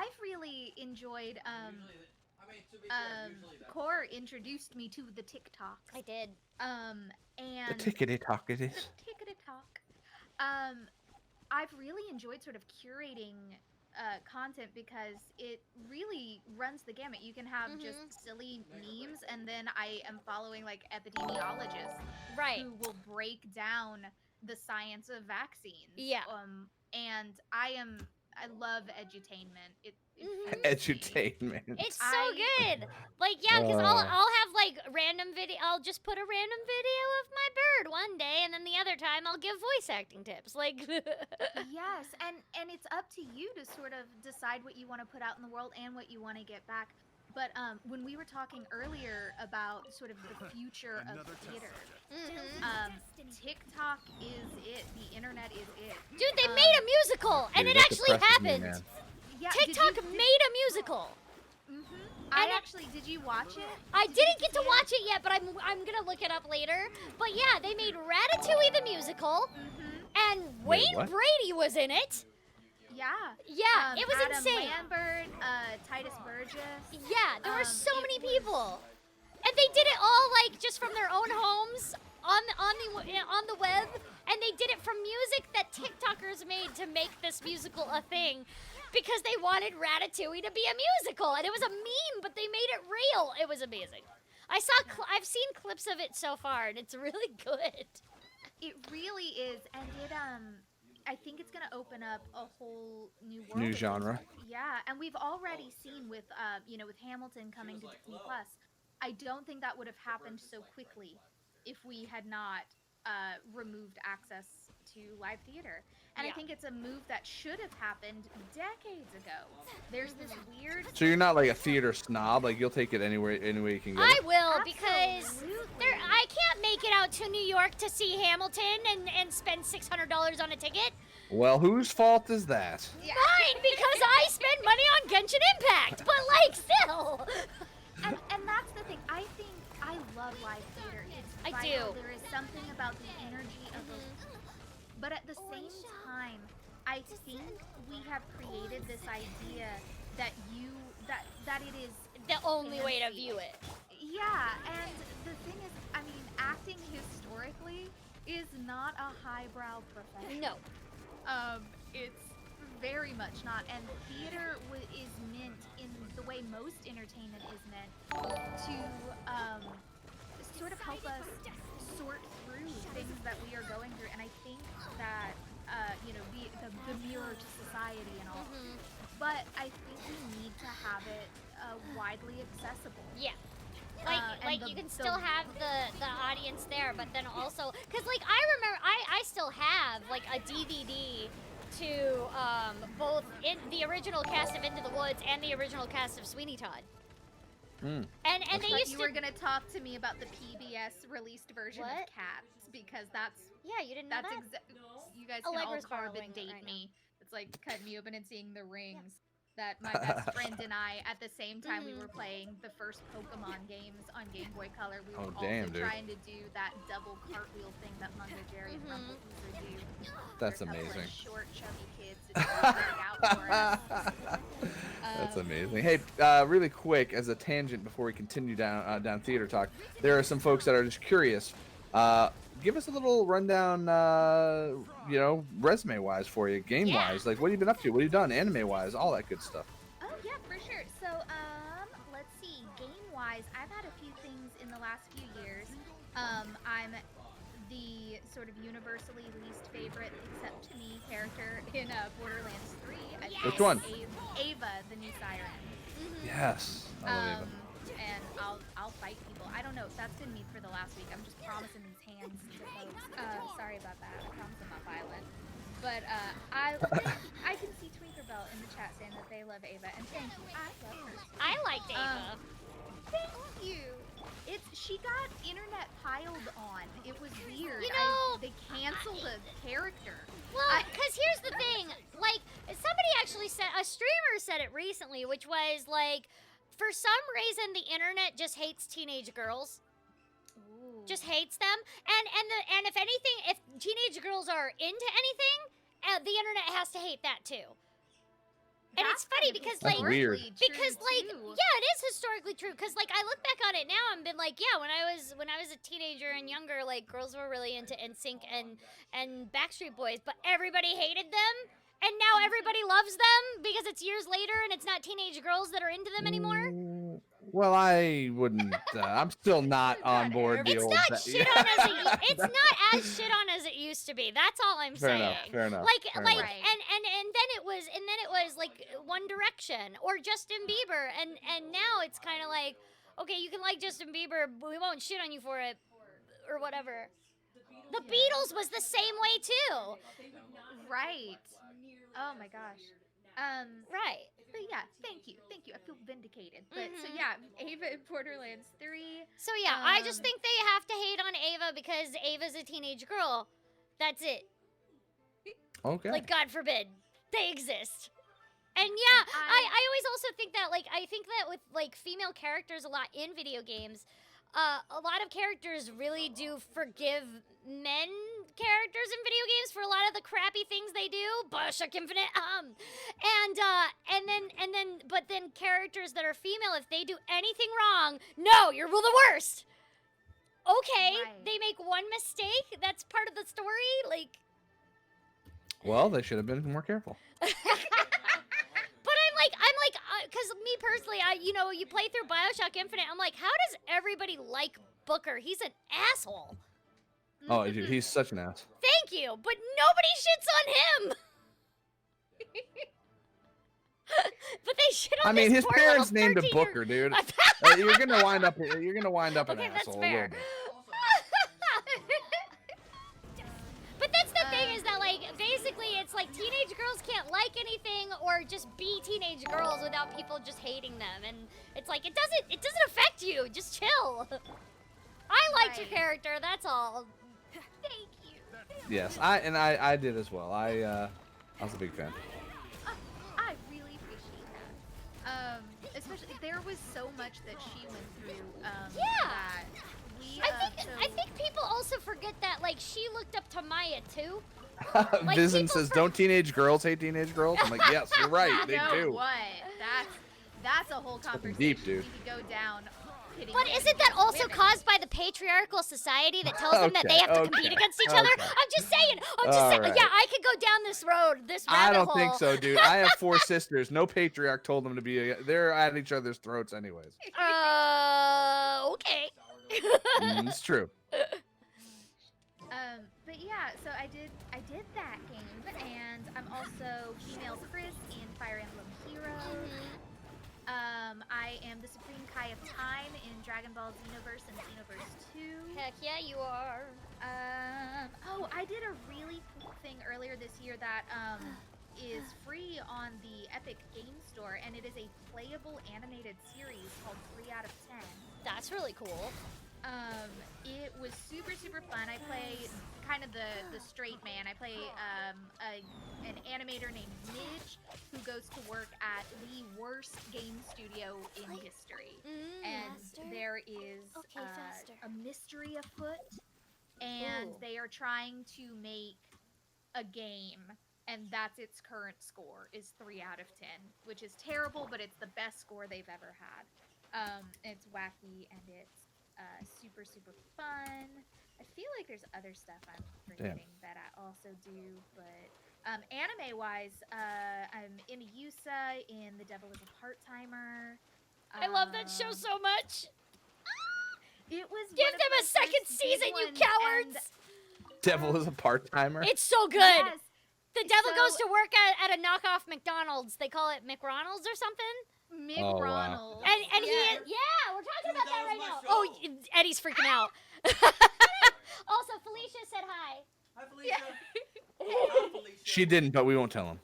I've really enjoyed. Core introduced me to the TikToks. I did. And The tickety talk it is. the tickety talk. I've really enjoyed sort of curating content because it really runs the gamut. You can have just silly memes, and then I am following like epidemiologists who will break down the science of vaccines. Yeah. And I love edutainment. It Edutainment. It's so good. Like, yeah, because I'll have like random video. I'll just put a random video of my bird one day, and then the other time I'll give voice acting tips. Like, yes, and it's up to you to sort of decide what you want to put out in the world and what you want to get back. But when we were talking earlier about sort of the future of theater, TikTok is it. The internet is it. Dude, they made a musical, and Dude, it that actually depresses me, happened. man. Yeah, TikTok made a musical. Did you watch it? I didn't get to watch it yet, but I'm gonna look it up later. But yeah, they made Ratatouille the musical, and Wayne Brady was in it. Yeah. Yeah, it was Adam insane. Lambert, Titus Burgess. Yeah, there were so many people, and they did it all like just from their own homes on the web, and they did it from music that TikTokers made to make this musical a thing. Because they wanted Ratatouille to be a musical, and it was a meme, but they made it real. It was amazing. I've seen clips of it so far, and it's really good. It really is, and I think it's gonna open up a whole new world. New genre. Yeah, and we've already seen with with Hamilton coming to Disney Plus. I don't think that would have happened so quickly if we had not removed access to live theater. And I think it's a move that should have happened decades ago. There's this weird... So you're not like a theater snob? Like you'll take it anywhere you can get I it? will, because I can't make it out to New York to see Hamilton and spend $600 on a ticket. Well, whose fault is that? Mine, because I spend money on Genshin Impact, but like still. And that's the thing. I think I love live theater. It's vital. There is something about the energy of the... But at the same time, I think we have created this idea that that it is the only way to view it. Yeah, and the thing is, I mean, acting historically is not a highbrow profession. No. It's very much not. And theater is meant in the way most entertainment is meant to sort of help us sort through things that we are going through. And I think that the mirror to society and all. But I think we need to have it widely accessible. Yeah. Like you can still have the audience there, but then also, because like I remember I still have like a DVD to both in the original cast of Into the Woods and the original cast of Sweeney Todd. And they used to... You were gonna talk to me about the PBS released version of Cats, because that's... Yeah, you didn't know that? You guys can all carbon date me. It's like cut me open and seeing the rings. That my best friend and I, at the same time we were playing the first Pokemon games on Game Boy Color, we were trying to do that double cartwheel thing that Mungo Jerry and Rumpleteazer do. That's amazing. amazing. Short, chubby kids to out for us. That's amazing. Hey, really quick, as a tangent before we continue down theater talk, there are some folks that are just curious. Give us a little rundown, resume-wise for you, game-wise. Like, what have you been up to? What have you done, anime-wise, all that good stuff. Oh, yeah, for sure. So, let's see. Game-wise, I've had a few things in the last few years. I'm the sort of universally least favorite, except to me, character in Borderlands 3. Which one? Ava, the new siren. Yes, I love Ava. And I'll fight people. I don't know. That's been me for the last week. I'm just promising these hands to folks. Sorry about that. I promise I'm not violent. But I can see Twinkerbell in the chat saying that they love Ava, and thank you. I love her. I liked Ava. Thank you. She got internet piled on. It was weird. You know, they canceled a character. Well, because here's the thing. Like, somebody actually said, a streamer said it recently, which was like, for some reason, the internet just hates teenage girls. Ooh. Just hates them. And if anything, if teenage girls are into anything, the internet has to hate that too. And it's funny because, like, weird. because, like, yeah, it is historically true. Because, like, I look back on it now and been like, yeah, when I was a teenager and younger, like, girls were really into NSYNC and Backstreet Boys, but everybody hated them. And now everybody loves them because it's years later and it's not teenage girls that are into them anymore. Well, I wouldn't. I'm still not on board. It's not shit on as it's not as shit on as it used to be. That's all I'm saying. Fair enough. Like, fair like, enough. and then it was like One Direction or Justin Bieber, and now it's kind of like, okay, you can like Justin Bieber, but we won't shit on you for it, or whatever. The Beatles was the same way too. Right. Oh my gosh. Right. But yeah, thank you. I feel vindicated. But so yeah, Ava in Borderlands 3. So yeah, I just think they have to hate on Ava because Ava's a teenage girl. That's it. Okay. Like, God forbid they exist. And yeah, I always also think that, like, I think that with, like, female characters a lot in video games, a lot of characters really do forgive men characters in video games for a lot of the crappy things they do. BioShock Infinite, but then characters that are female, if they do anything wrong, no, you're the worst. Okay, Right. they make one mistake. That's part of the story. Like, Well, they should have been more careful. but because me personally, you play through BioShock Infinite, I'm like, how does everybody like Booker? He's an asshole. Oh, dude, he's such an ass. Thank you, but nobody shits on him. But they shit on I mean, this his poor parents little named him 13-year Booker, dude. You're gonna wind up an Okay, that's asshole. A fair. little bit. But that's the thing is that, like, basically it's like teenage girls can't like anything or just be teenage girls without people just hating them, and it's like it doesn't affect you. Just chill. I liked your character. That's all. Thank you. Yes, I did as well. I was a big fan. I really appreciate that. Especially there was so much that she went through. That we. I think people also forget that, like, she looked up to Maya too. Vision people says, "Don't teenage girls hate teenage girls?" I'm like, yes, you're right. They you know do. what? That's a whole conversation. deep, dude. We could go down. But isn't that also caused by the patriarchal society that tells them that they have to compete against each other? I'm just saying. Right. Yeah, I could go down this road, this rabbit I don't hole. think so, dude. I have 4 sisters. No patriarch told them to be. They're at each other's throats, anyways. Okay. It's true. But yeah, so I did that game, and I'm also female Chris in Fire Emblem Heroes. I am the Supreme Kai of Time in Dragon Ball Xenoverse and Xenoverse 2. Heck yeah, you are. I did a really cool thing earlier this year that is free on the Epic Game Store, and it is a playable animated series called 3 out of 10. That's really cool. It was super fun. I play kind of the straight man. I play an animator named Midge who goes to work at the worst game studio in history. And there is a mystery afoot, and they are trying to make a game, and that's its current score is 3 out of 10, which is terrible, but it's the best score they've ever had. It's wacky and it's super fun. I feel like there's other stuff I'm forgetting that I also do, but anime wise, I'm Inuyusa in The Devil is a Part-Timer. I love that show so much. It was Give them a second season, you cowards! Devil is a part-timer. It's so good. Yes. The devil goes to work at a knockoff McDonald's. They call it McRonald's or something. Mick Oh, wow. Ronald. And he is, we're talking about that right now. Oh, Eddie's freaking out. Also, Felicia said hi. Hi, Felicia. She didn't, but we won't tell him.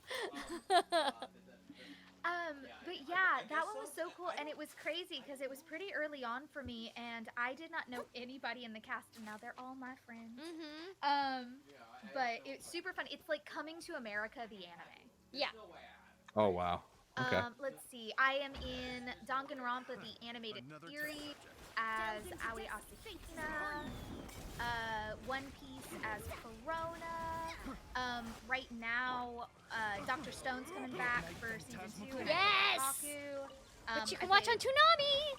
But yeah, that one was so cool, and it was crazy because it was pretty early on for me, and I did not know anybody in the cast, and now they're all my friends. But it's super fun. It's like Coming to America, the anime. Yeah. Oh wow. Okay. Let's see. I am in Danganronpa, the animated series, as Aoi Asahina. One Piece as Corona. Right now, Dr. Stone's coming back for season 2. And Yes! Kaku. Which you can watch on Toonami.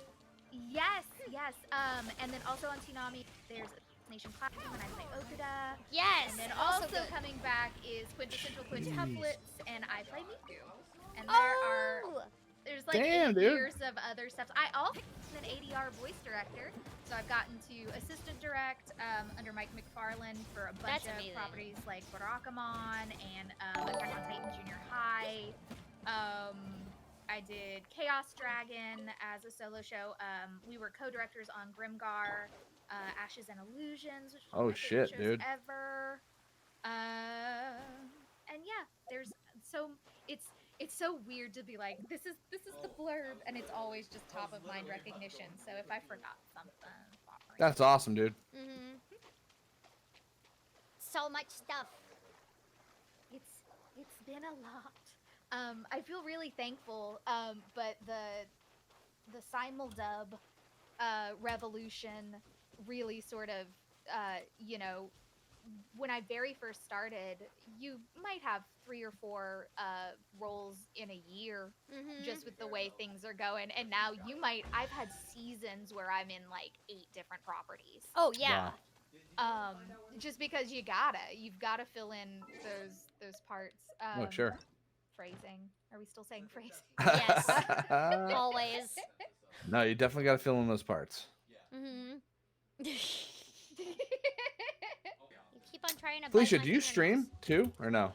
Yes, yes. And then also on Toonami, there's Nation Classroom and I play Okuda. Yes. And then also also good. coming back is Quintessential Quintuplets and I play Miku. And there's like Damn, 8 dude. years of other stuff. I also am an ADR voice director, so I've gotten to assistant direct under Mike McFarlane for a bunch That's of amazing. properties like Barakamon and Attack on Titan Junior High. I did Chaos Dragon as a solo show. We were co-directors on Grimgar, Ashes and Illusions, which is one of Oh, my favorite shit, shows dude. ever. And yeah, there's so it's so weird to be like, this is the blurb, and it's always just top of mind recognition. So if I forgot something, sorry. That's awesome, dude. So much stuff. It's been a lot. I feel really thankful. But the simuldub revolution really sort of when I very first started, you might have 3 or 4 roles in a year just with the way things are going. And now I've had seasons where I'm in like 8 different properties. Oh yeah. Wow. Just because you've gotta fill in those parts. Oh, sure. Phrasing. Are we still saying phrasing? Yes. Always. No, you definitely got to fill in those parts. You keep on trying to. Felicia, bite my do you fingernails. stream too, or no?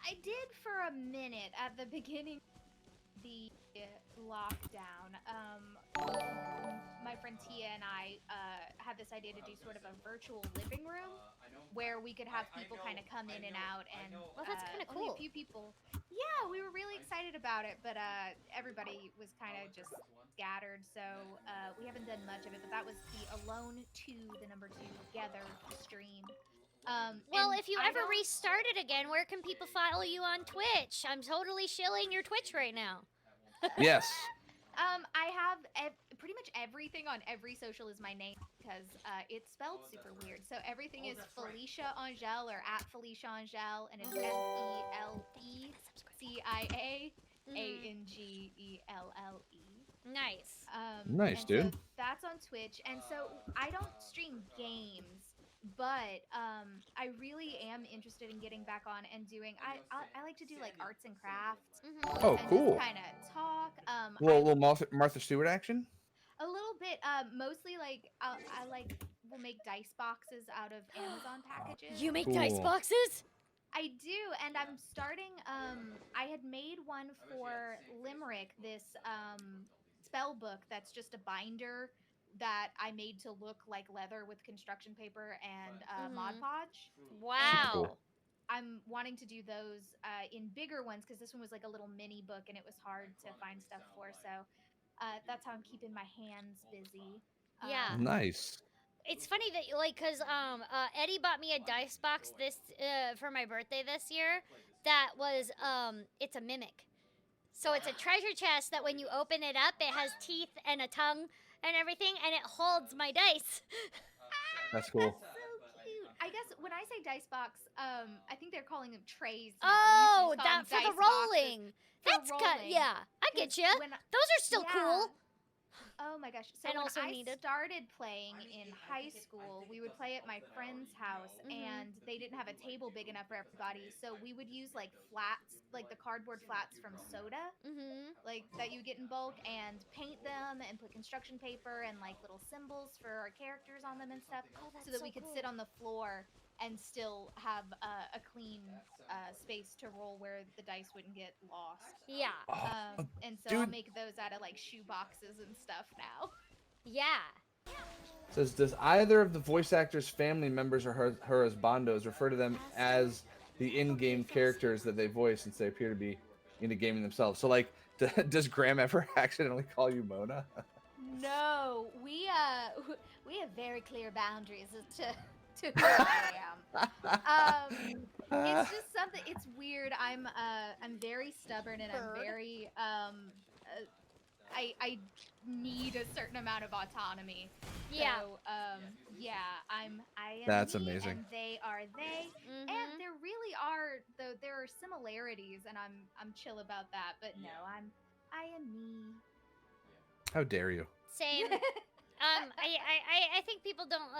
I did for a minute at the beginning of the lockdown. My friend Tia and I had this idea to do sort of a virtual living room where we could have people kind of come in and out, and Well, that's kinda only cool. a few people. Yeah, we were really excited about it, but everybody was kind of just scattered, so we haven't done much of it. But that was the Alone 2, the number 2 together stream. Well, and if you I ever don't- restart it again, where can people follow you on Twitch? I'm totally shilling your Twitch right now. Yes. I have pretty much everything on every social is my name because it's spelled super weird. So everything is Felicia Angel or at Felicia Angel, and it's FELECIAANGELLE. Nice. Nice, and dude. So that's on Twitch, and so I don't stream games, but I really am interested in getting back on and doing. I like to do like arts and crafts. Oh, And cool. just kind of talk. Little Martha Stewart action. A little bit. Mostly like I like will make dice boxes out of Amazon packages. You make Cool. dice boxes? I do, and I'm starting. I had made one for Limerick, this spell book that's just a binder that I made to look like leather with construction paper and Mod Podge. Wow. Cool. I'm wanting to do those in bigger ones because this one was like a little mini book and it was hard to find stuff for. So that's how I'm keeping my hands busy. Yeah. Nice. It's funny that cause Eddie bought me a dice box this for my birthday this year. That was it's a mimic. So it's a treasure chest that when you open it up, it has teeth and a tongue and everything, and it holds my dice. That's cool. That's so cute. I guess when I say dice box, I think they're calling them trays. Now. Oh, We used to just call that for them the dice boxes rolling. for That's good. rolling. Yeah, I get you. When Those are still cool. Oh my gosh. So And when also I needed. started playing in high school, we would play at my friend's house and they didn't have a table big enough for everybody. So we would use like flats, like the cardboard flats from soda, like that you get in bulk, and paint them and put construction paper and like little symbols for our characters on them and stuff, so that we could sit on the floor and still have a clean space to roll where the dice wouldn't get lost. Yeah. And so I'll dude. make those out of like shoe boxes and stuff now. Yeah. Says, does either of the voice actors' family members or her husbandos refer to them as the in-game characters that they voice since they appear to be into gaming themselves? So, like, does Graham ever accidentally call you Mona? No, we have very clear boundaries as to who I am. It's just something. It's weird. I'm very stubborn and I'm very I need a certain amount of autonomy. Yeah. So, yeah, I am That's me, amazing. and they are they, and there really are though there are similarities, and I'm chill about that. But no, I am me. How dare you? Same. I think people don't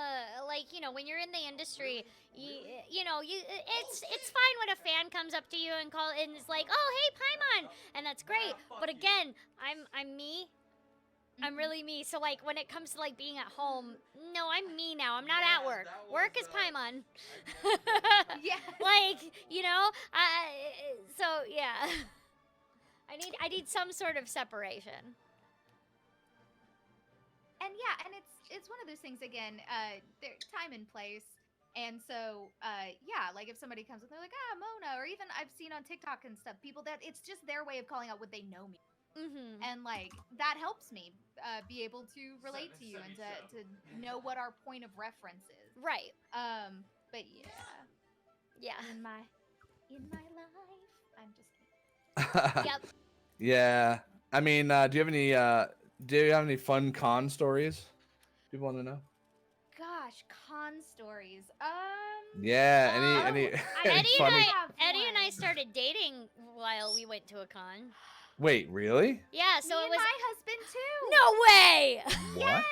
like, you know, when you're in the industry, it's fine when a fan comes up to you and is like, oh hey Paimon, and that's great. But again, I'm me. I'm really me. So like when it comes to like being at home, no, I'm me now. I'm not at work. Work is Paimon. Yeah. Like, you know, so yeah. I need some sort of separation. And yeah, and it's one of those things again, time and place. And so, yeah, like if somebody comes and they're like, Mona, or even I've seen on TikTok and stuff, people that it's just their way of calling out what they know me. And like that helps me be able to relate to you and to know what our point of reference is. Right. But yeah. Yeah. In my life, I'm just kidding. Yep. Yeah. I mean, do you have any fun con stories? People want to know. Gosh, con stories. Yeah. Any funny? Eddie and I started dating while we went to a con. Wait, really? Yeah, so me it and was my husband too. No way. What?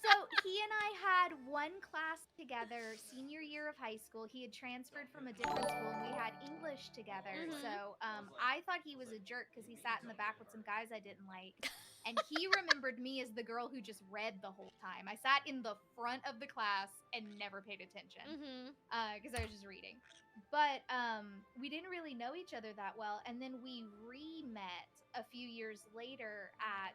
So he and I had one class together senior year of high school. He had transferred from a different school, and we had English together. So I thought he was a jerk because he sat in the back with some guys I didn't like. And he remembered me as the girl who just read the whole time. I sat in the front of the class and never paid attention because I was just reading. But we didn't really know each other that well. And then we re-met a few years later at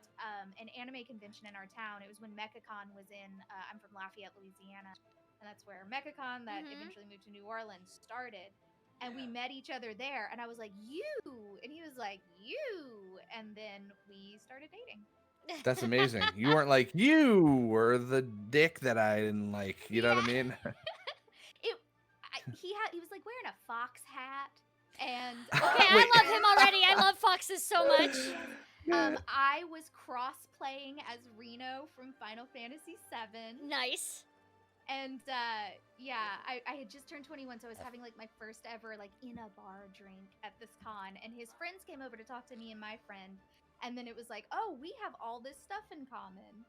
an anime convention in our town. It was when MechaCon was in, I'm from Lafayette, Louisiana. And that's where MechaCon that eventually moved to New Orleans started. And we met each other there, and I was like, you, and he was like, you, and then we started dating. That's amazing. You weren't like, you were the dick that I didn't like. You know what I mean? He was like wearing a fox hat, and okay, I love him already. I love foxes so much. I was cross-playing as Reno from Final Fantasy VII. Nice. And yeah, I had just turned 21, so I was having like my first ever like in a bar drink at this con, and his friends came over to talk to me and my friend, and then it was like, oh, we have all this stuff in common.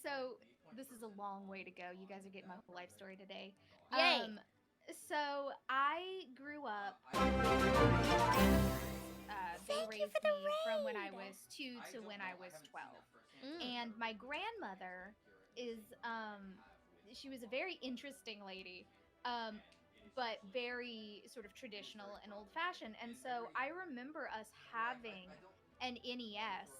So this is a long way to go. You guys are getting my whole life story today. Yay. So I grew up. They raised me from when I was 2 to when I was 12, and my grandmother is she was a very interesting lady, but very sort of traditional and old-fashioned. And so I remember us having an NES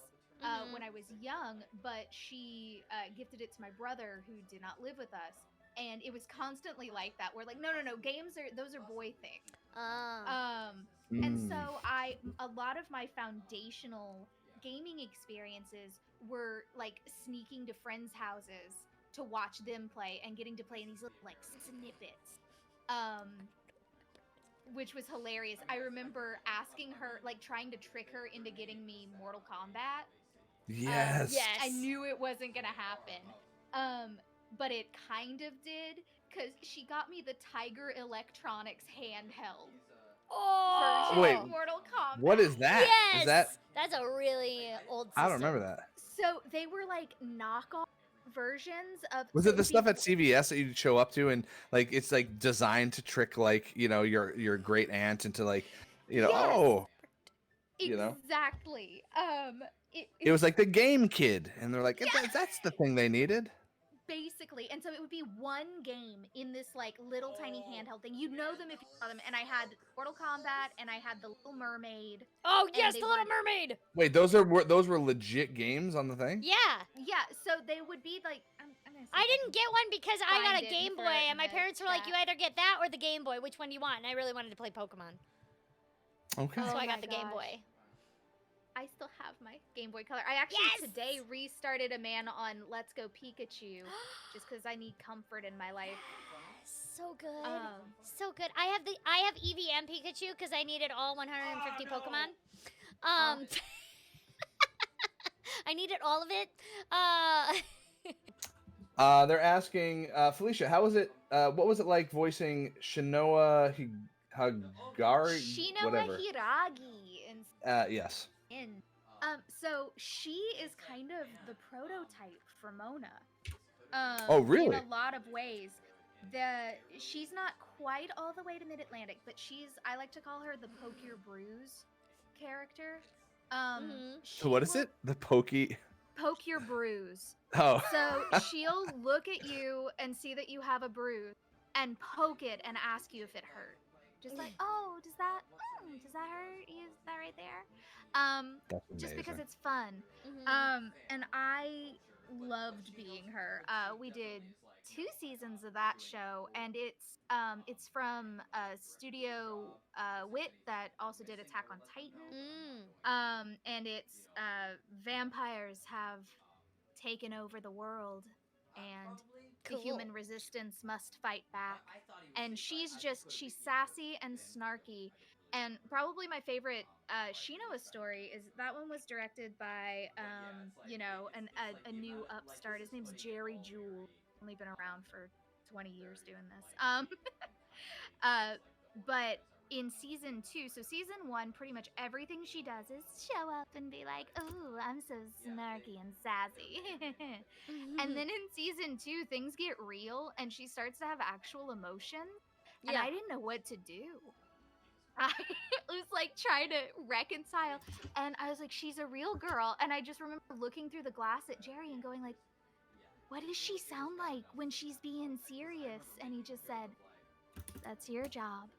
when I was young, but she gifted it to my brother who did not live with us, and it was constantly like that. We're like, no, games are boy things. And so a lot of my foundational gaming experiences were like sneaking to friends' houses to watch them play and getting to play in these little like snippets, which was hilarious. I remember asking her, like trying to trick her into getting me Mortal Kombat. Yes. Yes. I knew it wasn't gonna happen, but it kind of did, because she got me the Tiger Electronics handheld. Oh, wait, Mortal Kombat. What is that? Yes, that's a really old system. I don't remember that. So they were like knockoff versions of. Was it the stuff at CVS that you'd show up to, and like it's like designed to trick like your great aunt into like Yes. Exactly. It was like the Game Kid, and they're like, that's the thing they needed. Basically, and so it would be one game in this like little tiny handheld thing. You'd know them if you saw them. And I had Mortal Kombat, and I had the Little Mermaid. Oh yes, the Little Mermaid. Wait, those were legit games on the thing? Yeah. Yeah. So they would be like. I didn't get one because I got a Game Boy, and my parents were like, "You either get that or the Game Boy. Which one do you want?" And I really wanted to play Pokemon. Okay. So I got the Game Boy. I still have my Game Boy Color. I actually today restarted a man on Let's Go Pikachu, just because I need comfort in my life. So good, so good. I have EV and Pikachu because I needed all 150 Pokemon. I needed all of it. They're asking Felicia, how was it? What was it like voicing Shinoa Hagari? Shinoa Whatever. Hiragi in Yes. so she is kind of the prototype for Mona. Oh, really? In a lot of ways. She's not quite all the way to Mid-Atlantic, but I like to call her the Poke Your Bruise character. So what is it? The Pokey. Poke Your Bruise. Oh. So she'll look at you and see that you have a bruise and poke it and ask you if it hurt. Just like, oh, does that hurt? Is that right there? Just because it's fun. And I loved being her. We did 2 seasons of that show, and it's from Studio Wit that also did Attack on Titan. And it's vampires have taken over the world, and the human resistance must fight back. And she's sassy and snarky. And probably my favorite Shinoa story is that one was directed by a new upstart. His name's Jerry Jewell. Only been around for 20 years doing this. But in season 2, so season 1, pretty much everything she does is show up and be like, "Ooh, I'm so snarky and sassy." And then in season 2, things get real, and she starts to have actual emotion, and I didn't know what to do. I was like trying to reconcile, and I was like, she's a real girl, and I just remember looking through the glass at Jerry and going like, what does she sound like when she's being serious? And he just said, that's your job.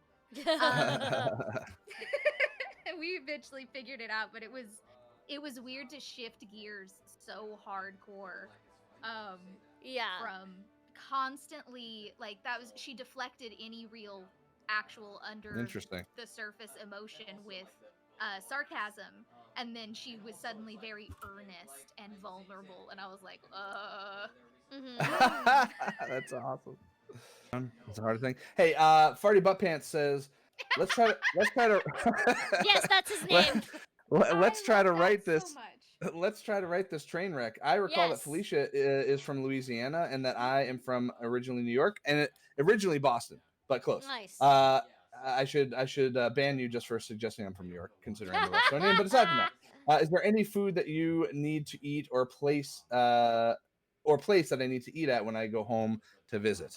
We eventually figured it out, but it was weird to shift gears so hardcore. From constantly, like, she deflected any real actual under the surface emotion with sarcasm, and then she was suddenly very earnest and vulnerable, and I was like, That's awesome. It's a hard thing. Hey, Farty Butt Pants says, let's try to Yes, that's his name. Let's try to write this. So much. Let's try to write this train wreck. I recall that Felicia is from Louisiana, and that I am from originally New York, and originally Boston, but close. Nice. I should ban you just for suggesting I'm from New York, considering I'm a Westonian. But aside from that, is there any food that you need to eat or place that I need to eat at when I go home to visit?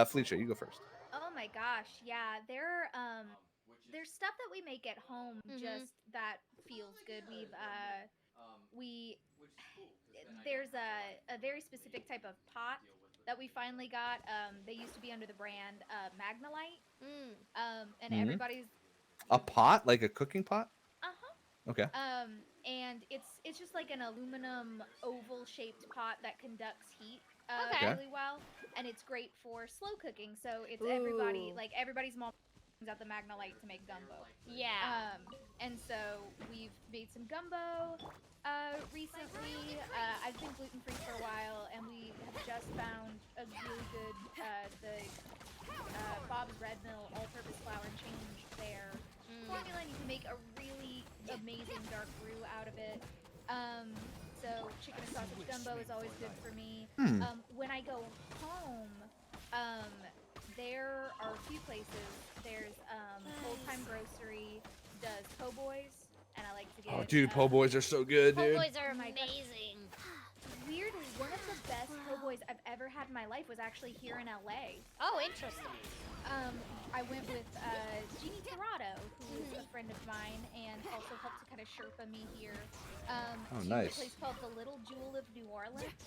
Felicia, you go first. Oh my gosh, yeah. There's stuff that we make at home just that feels good. There's a very specific type of pot that we finally got. They used to be under the brand Magnalite. And everybody's a pot, like a cooking pot. Okay. And it's just like an aluminum oval shaped pot that conducts heat really well, and it's great for slow cooking. So it's everybody's mom brings out the Magnalite to make gumbo. Yeah. And so we've made some gumbo recently. I've been gluten free for a while, and we have just found a really good Bob's Red Mill all-purpose flour and change their formula, and you can make a really amazing dark brew out of it. So chicken and sausage gumbo is always good for me. When I go home, there are a few places. There's Old Time Grocery does po' boys, and I like to get. Oh, dude, po' boys are so good, dude. Po' boys are amazing. Weirdly, one of the best po' boys I've ever had in my life was actually here in LA. Oh, interesting. I went with Jeannie Torrado, who is a friend of mine, and also helped to kind of Sherpa me here. Nice. To a place called the Little Jewel of New Orleans.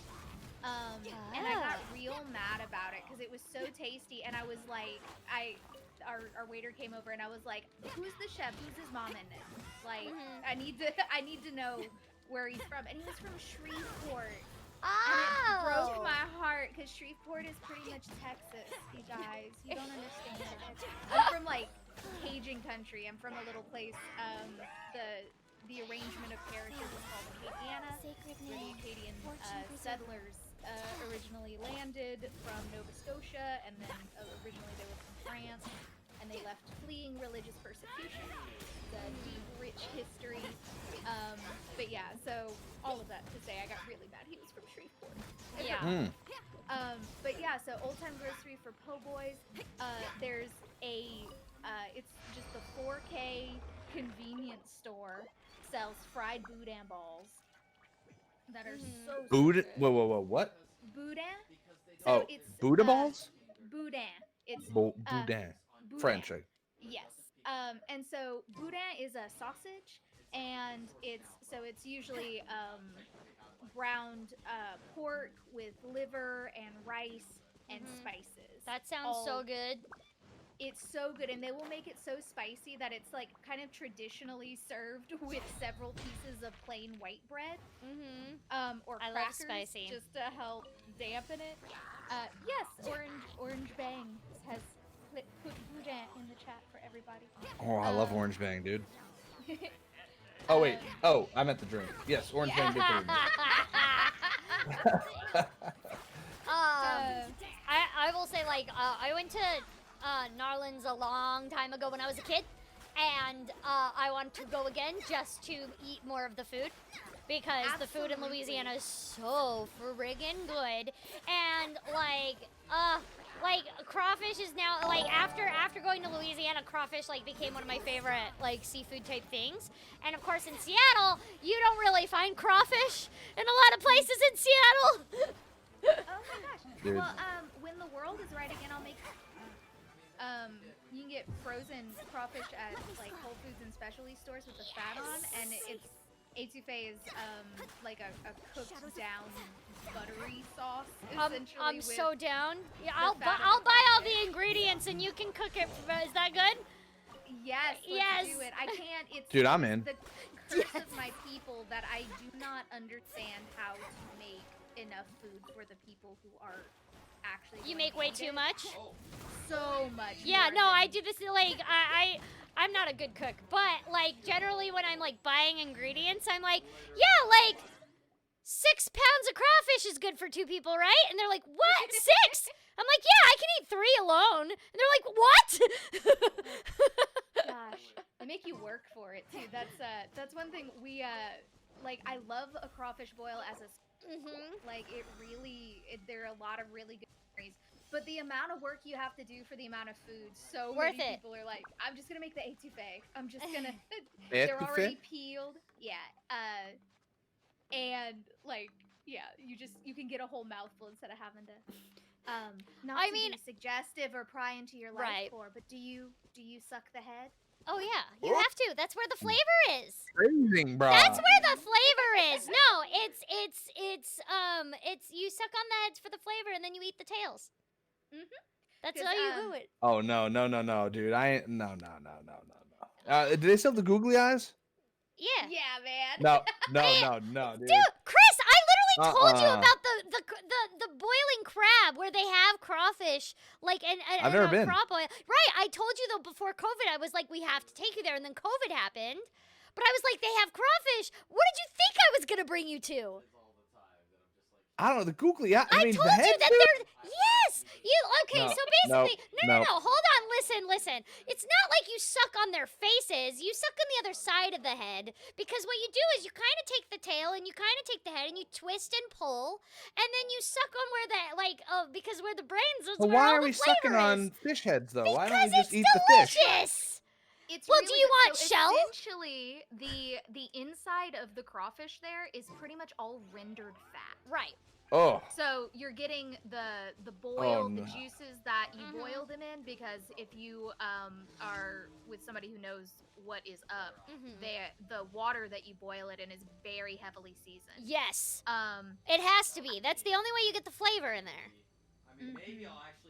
And I got real mad about it because it was so tasty, and I was like, our waiter came over, and I was like, "Who's the chef? Who's his mom in this? Like, I need to know where he's from." And he was from Shreveport. And it broke my heart because Shreveport is pretty much Texas, you guys. You don't understand. I'm from like Cajun country. I'm from a little place. The arrangement of characters is called Acadiana, where the Acadian settlers originally landed from Nova Scotia, and then originally they were from France, and they left fleeing religious persecution. The deep, rich history. But yeah, so all of that to say, I got really mad he was from Shreveport. Yeah. But yeah, so Old Time Grocery for po' boys. There's it's just the 4K convenience store sells fried boudin balls that are so Buddha. good. Whoa. What? Boudin. So Oh, it's Buddha balls? boudin. It's Boudin. boudin. French. Yes. And so boudin is a sausage, and it's usually ground pork with liver and rice and spices. That sounds so good. It's so good, and they will make it so spicy that it's like kind of traditionally served with several pieces of plain white bread, or I love crackers, spicy. just to help dampen it. Yes, Orange Bang has put boudin in the chat for everybody. Oh, I love Orange Bang, dude. Oh wait. Oh, I meant the drink. Yes, Orange Bang did put it I will say, like, I went to Narlands a long time ago when I was a kid, and I want to go again just to eat more of the food, because the food in Louisiana is so friggin' good, and like crawfish is now, like, after going to Louisiana, crawfish like became one of my favorite like seafood type things. And of course in Seattle, you don't really find crawfish in a lot of places in Seattle. Oh my gosh. Dude. Well, when the world is right again, I'll make. You can get frozen crawfish at like Whole Foods and specialty stores with the fat on, and it's etouffee is like a cooked down buttery sauce. Essentially, I'm with so down. Yeah, the fat I'll of the buy all crawfish. the ingredients and you can cook it. Is that good? Yes, let's do it. I can't. It's Dude, I'm in. The curse of my people that I do not understand how to make enough food for the people who are actually. You going make way to too eat it. much. So much. Yeah, more no, I than- do this like I'm not a good cook, but like generally when I'm like buying ingredients, I'm like, yeah, like 6 pounds of crawfish is good for 2 people, right? And they're like, what? 6? I'm like, yeah, I can eat 3 alone. And they're like, what? Gosh, they make you work for it too. That's one thing we like. I love a crawfish boil as a like it really. There are a lot of really good memories, but the amount of work you have to do for the amount of food. So Worth many it. people are like, I'm just gonna make the etouffee. I'm just gonna. in. They're already peeled. Yeah. And like you can get a whole mouthful instead of having to. Not I to mean- be suggestive or pry into your life Right. core, but do you suck the head? Oh yeah, you have to. That's where the flavor is. Phrasing, bro. That's where the flavor is. No, it's you suck on the heads for the flavor and then you eat the tails. That's 'Cause, how you do it. Oh no, dude. I ain't. No. Do they still have the googly eyes? Yeah. Yeah, man. No, dude. Dude, Chris, I literally told you Uh-uh. about the boiling crab where they have crawfish, like and I've never a been. crab boil. Right, I told you though before COVID, I was like, we have to take you there, and then COVID happened. But I was like, they have crawfish. What did you think I was gonna bring you to? I don't know the googly eye. I mean, told the head, you that dude? they're okay. No, So basically, no. no. Hold on, listen. It's not like you suck on their faces. You suck on the other side of the head because what you do is you kind of take the tail and you kind of take the head and you twist and pull, and then you suck on where the because where the brains is. But where why all are the we flavor sucking is. on fish heads though? Why Because don't we just it's eat the fish? delicious. It's Well, really do you good. want So shell? Essentially, the inside of the crawfish there is pretty much all rendered fat. Right. Oh, So you're getting the boil, the no. juices that you boil them in, because if you are with somebody who knows what is up, the water that you boil it in is very heavily seasoned. Yes. Um, It has to be. That's the only way you get the flavor in there.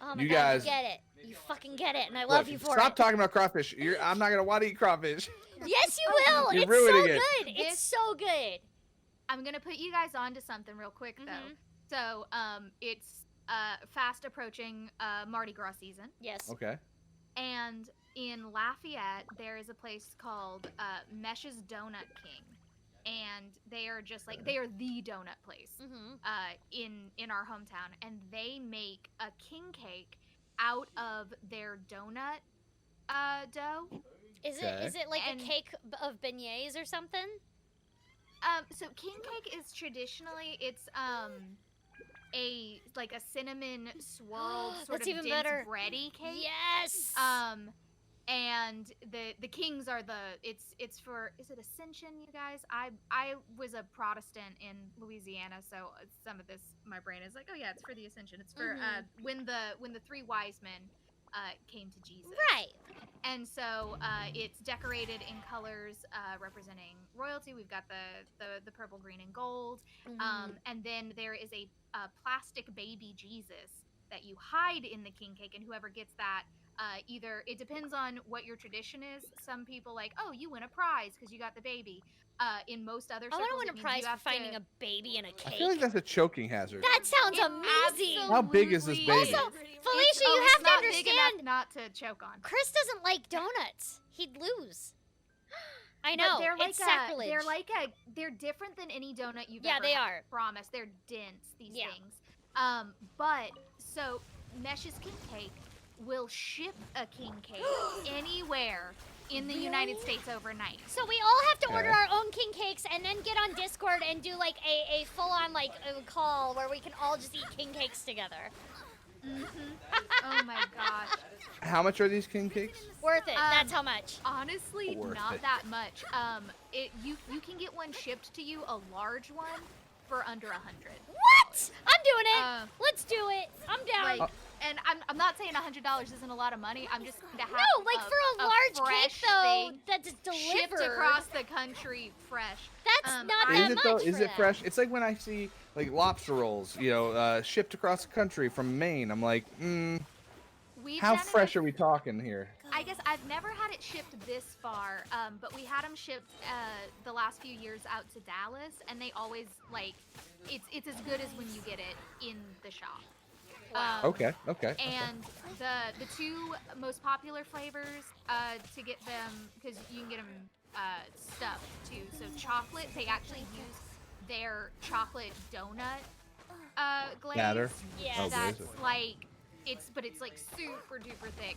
Oh my You god, guys- you get it. You fucking get it, and I love look, you for stop it. talking about crawfish. I'm not gonna want to eat crawfish. Yes, you will. You're It's so ruining it. good. It's so good. I'm gonna put you guys onto something real quick though. So it's fast approaching Mardi Gras season. Yes. Okay. And in Lafayette, there is a place called Mesh's Donut King, and they are the donut place in our hometown, and they make a king cake out of their donut dough. Is Okay. it like And- a cake of beignets or something? So king cake is traditionally it's a cinnamon swirled sort That's of even dense better. bready cake. Yes. And the kings are it's for, is it Ascension, you guys? I was a Protestant in Louisiana, so some of this my brain is like, oh yeah, it's for the Ascension. It's for when the three wise men came to Jesus. Right. And so it's decorated in colors representing royalty. We've got the purple, green, and gold. And then there is a plastic baby Jesus that you hide in the king cake, and whoever gets that, either, it depends on what your tradition is. Some people like, oh, you win a prize because you got the baby. In most other I circles, want to win it a means prize you for have finding to, a baby in a I cake. feel like that's a choking hazard. That sounds It amazing. How big is this absolutely baby? Also, is. Felicia, Oh, you it's have to not big enough understand. not to choke on. Chris doesn't like donuts. He'd lose. I know. But they're like it's sacrilege. they're different than any donut you've Yeah, ever they had, are. Promise. They're dense, these Yeah. things. But so Mesh's king cake will ship a king cake anywhere in the United States overnight. So we all have to order Okay. our own king cakes and then get on Discord and do like a full-on like a call where we can all just eat king cakes together. Oh my gosh. How much are these king cakes? Worth it. That's how much. Honestly, Worth not it. that much. You can get one shipped to you, a large one, for under $100. What? I'm doing it. Let's do it. I'm down. Like, and I'm not saying $100 isn't a lot of money. I'm just going to have No, like for a large cake fresh though, thing that's shipped delivered. across the country fresh. That's not Is that it much though? for Is it that. fresh? It's like when I see like lobster rolls, shipped across the country from Maine. I'm like, We've how done it fresh with- are we talking here? I guess I've never had it shipped this far, but we had them shipped the last few years out to Dallas, and they always like it's as good as when you get it in the shop. Okay. And the two most popular flavors to get them, because you can get them stuffed too. So chocolate, they actually use their chocolate donut glaze. Batter. Yes. Oh, That's glaze. like it's like super duper thick.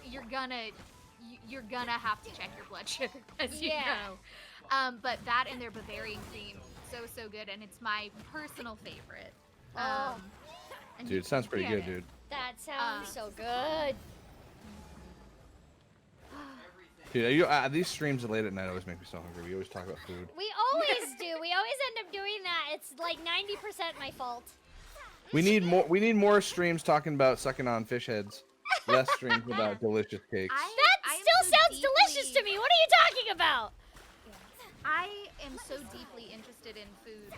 You're gonna have to check your blood sugar as you Yeah. go. But that and their Bavarian cream, so good, and it's my personal favorite. Oh. And Dude, you sounds can pretty get good, it. dude. That sounds so good. Dude, these streams late at night always make me so hungry. We always talk about food. We always do. We always end up doing that. It's like 90% my fault. We need more. We need more streams talking about sucking on fish heads. Less streams about delicious cakes. I That am still so sounds delicious to deeply- me. What are you talking about? I am so deeply interested in food.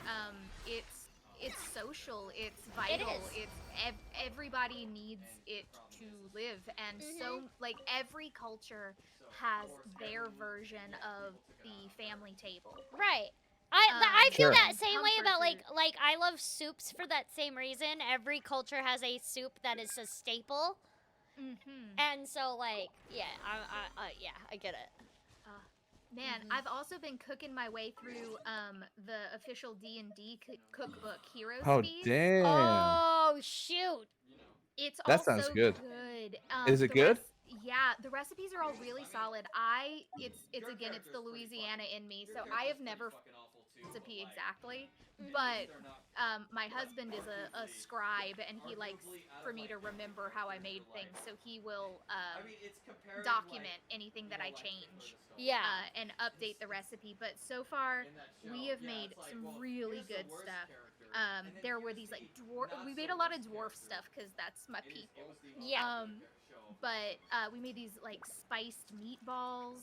It's social. It's vital. is. It's everybody needs it to live, and so like every culture has their version of the family table. Right. I feel Sure. that same way Comfort about food. like I love soups for that same reason. Every culture has a soup that is a staple, Mm-hmm. and so like yeah, I get it. Man, I've also been cooking my way through the official D&D cookbook, Hero Oh Speed. damn! Oh shoot! It's That also sounds good. Is it the good? Yeah, the recipes are all really solid. It's the Louisiana in me, so I have never recipe exactly, but my husband is a scribe, and he likes for me to remember how I made things, so he will document anything that I change. Yeah. And update the recipe. But so far, we have made some really good stuff. There were these like we made a lot of dwarf stuff because that's my people. Yeah. But we made these like spiced meatballs.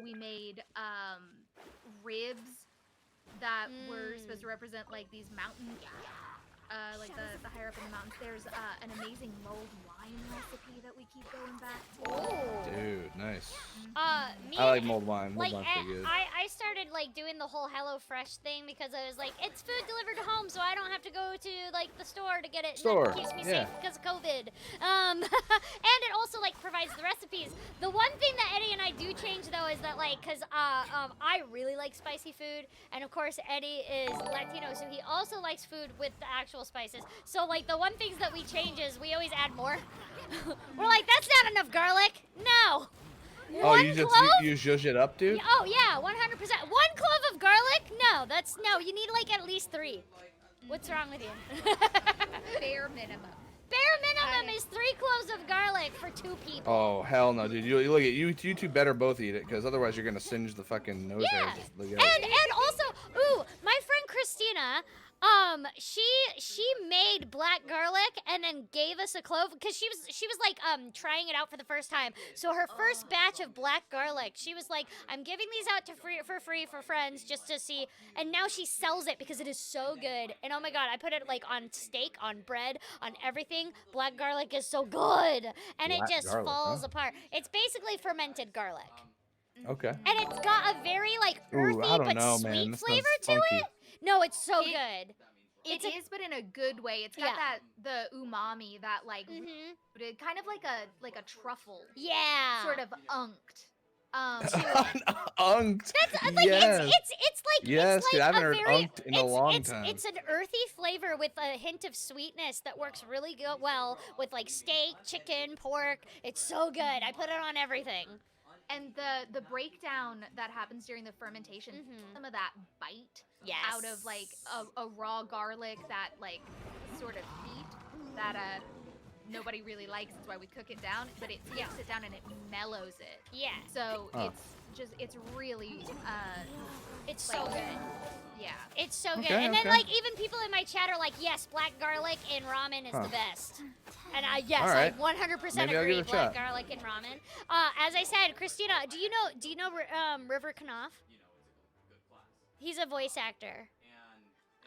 We made ribs that were supposed to represent like these mountain, like the higher up in the mountains. There's an amazing mulled wine recipe that we keep going back to. Dude, nice. Me I like mulled wine. Mulled Like wine's pretty good. I started like doing the whole Hello Fresh thing because I was like, it's food delivered to home, so I don't have to go to like the store to get it. Store, And that keeps me yeah. safe because of COVID. And it also like provides the recipes. The one thing that Eddie and I do change though is that like, cause I really like spicy food, and of course Eddie is Latino, so he also likes food with the actual spices. So like the one things that we change is we always add more. We're like, that's not enough garlic. No. Oh, One you just clove? you zhuzh it up, dude? Oh yeah, 100%. 1 clove of garlic? No. You need like at least 3. What's wrong with you? Bare minimum. Bare minimum is 3 cloves of garlic for 2 people. Oh hell no, dude! You look at you two better both eat it, because otherwise you're gonna singe the fucking nose Yeah, hairs. Look at it. and also, ooh, my friend Christina, she made black garlic and then gave us a clove because she was like trying it out for the first time. So her first batch of black garlic, she was like, I'm giving these out for free for friends just to see, and now she sells it because it is so good. And oh my god, I put it like on steak, on bread, on everything. Black garlic is so good, and it Black just garlic, falls huh? apart. It's basically fermented garlic. Okay. And it's got a very like earthy I don't but know, sweet man. That flavor sounds to funky. it. No, it's so good. It is, but in a good way. It's got Yeah. that the umami, that like rooted, kind of like a truffle, Yeah. sort of unked. Unked. That's like yes. it's like Yes, it's like dude, I haven't a heard very unked in a long time. It's an earthy flavor with a hint of sweetness that works really good well with like steak, chicken, pork. It's so good. I put it on everything. And the breakdown that happens during the fermentation, some of that bite out of like a raw garlic, that like sort of heat that nobody really likes. That's why we cook it down, but it takes it down and it mellows it. Yeah. So it's really it's so good. Yeah. It's so good. Okay, And then okay. like even people in my chat are like, yes, black garlic in ramen is the best. And I All right. 100% Maybe I'll agree. give it a Black shot. garlic in ramen. As I said, Christina, do you know River Knopf? He's a voice actor.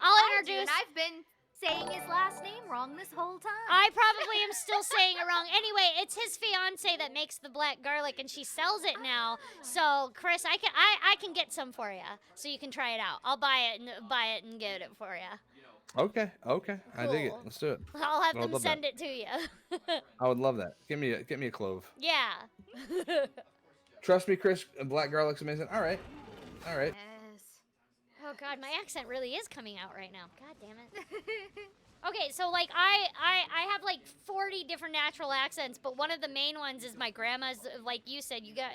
I'll I do, introduce. and I've been saying his last name wrong this whole time. I probably am still saying it wrong. Anyway, it's his fiance that makes the black garlic, and she sells it now. So, Chris, I can get some for you, so you can try it out. I'll buy it and get it for you. Okay. I dig it. Cool. Let's do it. I'll have I would them love send it to you. I would love that. Get me a clove. Yeah. Trust me, Chris. Black garlic's amazing. All right. Yes. Oh God, my accent really is coming out right now. God damn it. Okay, so like I have like 40 different natural accents, but one of the main ones is my grandma's. Like you said, you got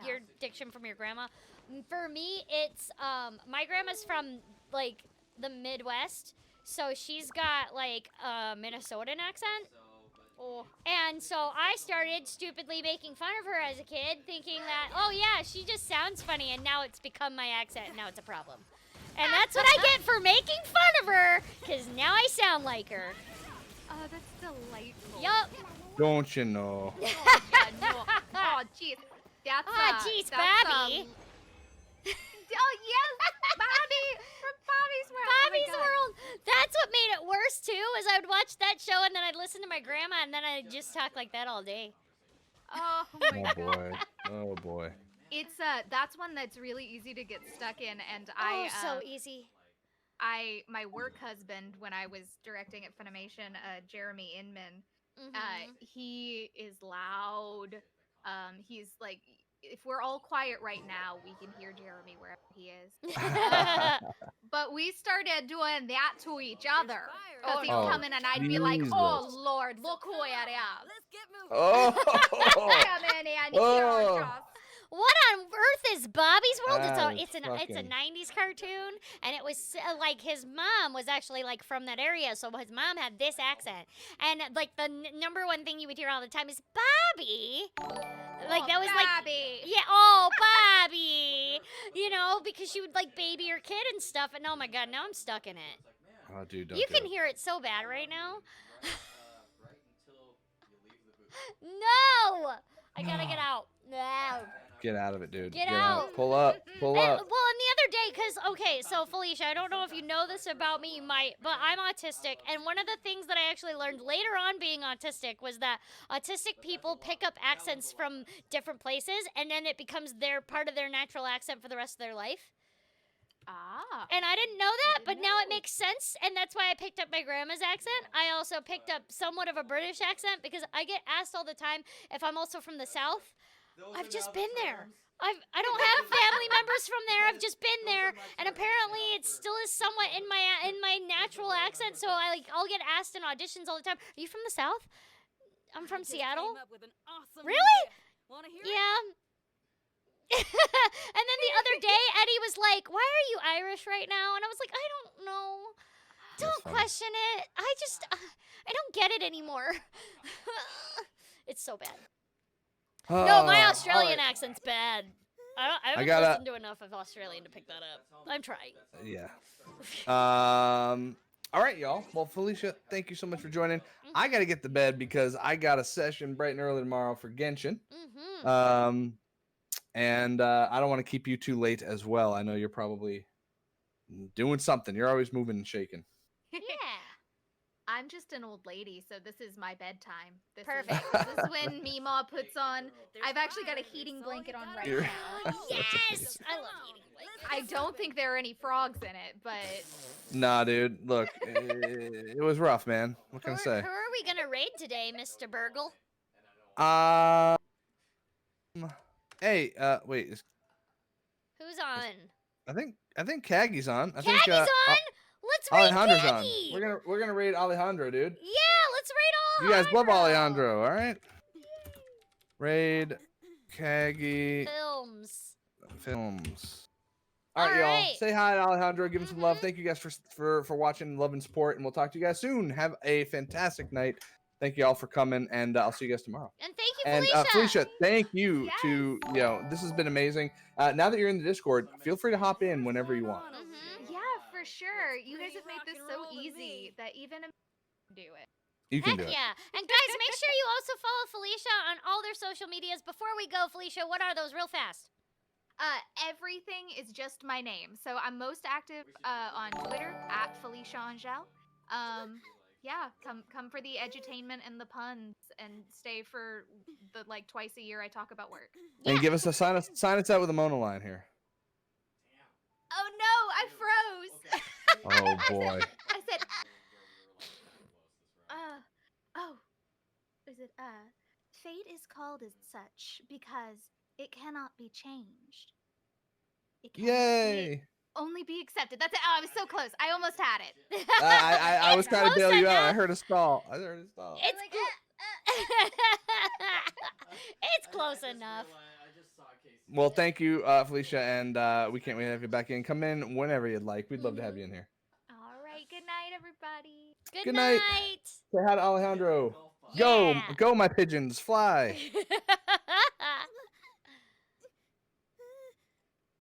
your diction from your grandma. For me, it's my grandma's from like the Midwest, so she's got like a Minnesotan accent. Oh. And so I started stupidly making fun of her as a kid, thinking that, oh yeah, she just sounds funny, and now it's become my accent, and now it's a problem. And that's what I get for making fun of her, because now I sound like her. Oh, that's delightful. Yup. Don't you know? Oh, yeah, no. Oh, jeez. That's Jeez, that's, Bobby. Oh, yes, Bobby from Bobby's World. Bobby's Oh my God. World. That's what made it worse, too, is I would watch that show, and then I'd listen to my grandma, and then I'd just talk like that all day. Oh, my Oh God. boy. Oh boy. It's that's one that's really easy to get stuck in, and So easy. my work husband, when I was directing at Funimation, Jeremy Inman, he is loud. He's like, if we're all quiet right now, we can hear Jeremy wherever he is. But we started doing that to each other. Because he'd Oh, come in and I'd be like, oh, Jesus. Lord, look who it is. Let's get moving. Oh. Come in and Oh. charge us. What on earth is Bobby's World? That It's is a fucking- 90s cartoon, and it was like his mom was actually like from that area, so his mom had this accent, and like the number one thing you would hear all the time is Bobby. Like that was Bobby. like, yeah, oh Bobby, you know, because she would like baby her kid and stuff, and oh my God, now I'm stuck in it. Oh, dude, don't You do can it. hear it so bad right now. No, I gotta get out. No. Get out of it, dude. Get out. Pull up. Pull And, up. well, and the other day, because, okay, so Felicia, I don't know if you know this about me, you might, but I'm autistic. And one of the things that I actually learned later on being autistic was that autistic people pick up accents from different places, and then it becomes their part of their natural accent for the rest of their life. Ah. And I didn't know that, but now it makes sense, and that's why I picked up my grandma's accent. I also picked up somewhat of a British accent, because I get asked all the time if I'm also from the South. I've just been there. I don't have family members from there. I've just been there, and apparently it still is somewhat in my natural accent. So I'll get asked in auditions all the time. Are you from the South? I'm from Seattle. Really? Yeah. And then the other day, Eddie was like, "Why are you Irish right now?" And I was like, "I don't know. Don't funny. question it. I don't get it anymore." It's so bad. No, my Australian accent's bad. I haven't listened to enough of Australian to pick that up. I'm trying. Yeah. All right, y'all. Well, Felicia, thank you so much for joining. I got to get to bed because I got a session bright and early tomorrow for Genshin. And I don't want to keep you too late as well. I know you're probably doing something. You're always moving and shaking. Yeah. I'm just an old lady, so this is my bedtime. Perfect. This is when Meemaw puts on. I've actually got a heating blanket on right now. Yes, I love eating blankets. I don't think there are any frogs in it, but Nah, dude. Look, it was rough, man. What can I say? Who are we gonna raid today, Mr. Burgle? Hey, wait. Who's on? I think Kaggy's on. Kaggy's on. Let's raid Alejandro's Kaggy. on. We're gonna raid Alejandro, dude. Yeah, let's raid You Alejandro. guys love Alejandro, all right? Raid Kaggy Films. All right, y'all. Say hi to Alejandro. Give him some love. Thank you guys for watching, love, and support, and we'll talk to you guys soon. Have a fantastic night. Thank you all for coming, and I'll see you guys tomorrow. And thank you, Felicia. Felicia, thank you to this has been amazing. Now that you're in the Discord, feel free to hop in whenever you want. yeah, for sure. You guys have made this so easy that even a can do it. You can do it. Yeah. And guys, make sure you also follow Felicia on all their social medias. Before we go, Felicia, what are those real fast? Everything is just my name. So I'm most active on Twitter at Felicia Angel. Yeah, come for the edutainment and the puns, and stay for the like twice a year I talk about work. And give us a sign us out with a Mona line here. Oh no, I froze. Oh boy. I said, oh, is it fate is called as such because it cannot be changed. It can Yay! only be accepted. That's it. Oh, I was so close. I almost had it. I was trying to bail you out. I enough. heard a stall. It's it's close enough. Well, thank you, Felicia, and we can't wait to have you back in. Come in whenever you'd like. We'd love to have you in here. All right. Good night, everybody. Good night. Say hi to Alejandro. Yeah. Go, my pigeons, fly.